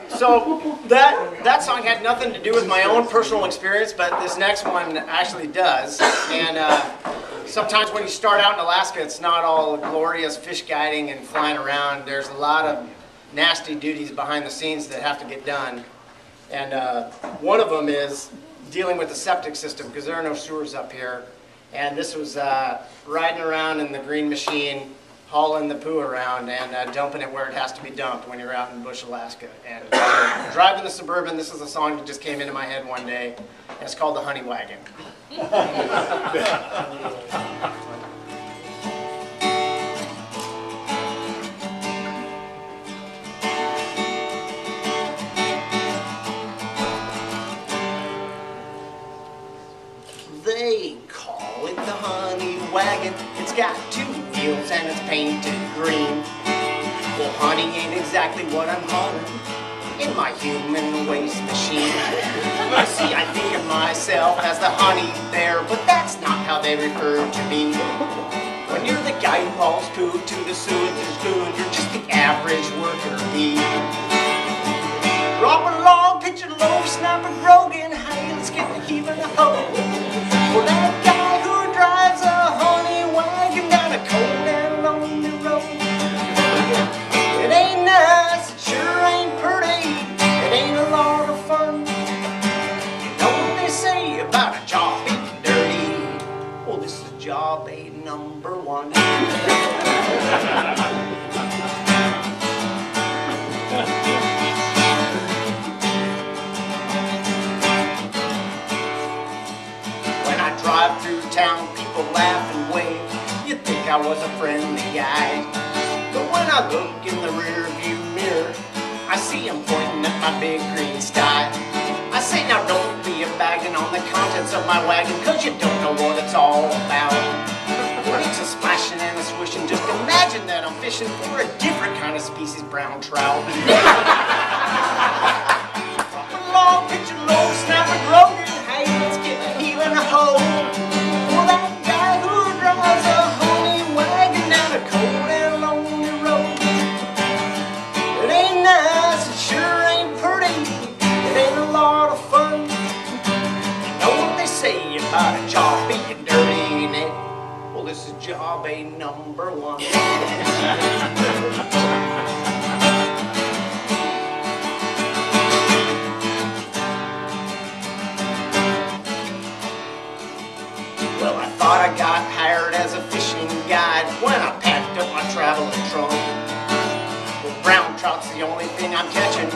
So that song had nothing to do with my own personal experience, but this next one actually does. And sometimes when you start out in Alaska, it's not all glorious fish guiding and flying around. There's a lot of nasty duties behind the scenes that have to get done. And one of them is dealing with the septic system, because there are no sewers up here. And this was riding around in the green machine, hauling the poo around and dumping it where it has to be dumped when you're out in bush Alaska. And driving the Suburban, this is a song that just came into my head one day. And it's called the Honey Wagon. They call it the Honey Wagon. It's got 2 wheels and it's painted green. Well, honey ain't exactly what I'm hauling in my human waste machine. You see, I think of myself as the honey bear, but that's not how they refer to me. When you're the guy who hauls poo to the sewage lagoon, you're just the average worker bee. Drop a log, pitch a loaf, snap a Grogan, hey, let's get the heave in the hoe. Well, that guy who drives a honey wagon down a cold and lonely road. It ain't nice, it sure ain't pretty, it ain't a lot of fun. You know what they say about a job being dirty? Well, this is job aid number 1. Drive through town, people laugh and wave. You'd think I was a friendly guy. But when I look in the rear view mirror, I see him pointing at my big green sty. I say, now don't be a bagging on the contents of my wagon, cause you don't know what it's all about. When it's a splashing and a swishing, just imagine that I'm fishing for a different kind of species, brown trout. Drop a log, pitch a low, snap a Grogan, hey, let's get a heel and a hoe. Well, that guy who drives a honey wagon down a cold and lonely road. It ain't nice, it sure ain't pretty, it ain't a lot of fun. You know what they say about a job being dirty, ain't it? Well, this is job aid number 1. Well, I thought I got hired as a fishing guide when I packed up my traveling trunk. Well, brown trout's the only thing I'm catching,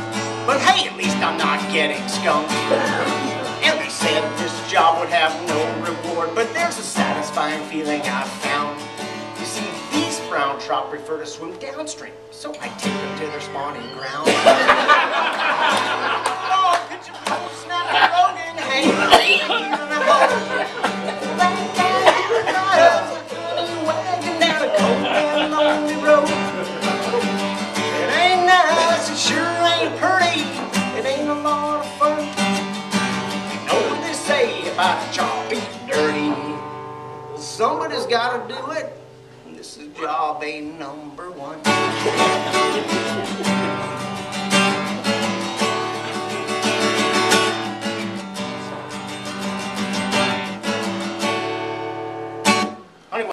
but hey, at least I'm not getting skunked. And they said this job would have no reward, but there's a satisfying feeling I've found. You see, these brown trout prefer to swim downstream, so I take them to their spawning ground. Oh, pitch a pole, snap a Grogan, hey, here in a hole. It ain't nice, it sure ain't pretty, it ain't a lot of fun. You know what they say about a job being dirty? Well, somebody's gotta do it, and this is job aid number 1.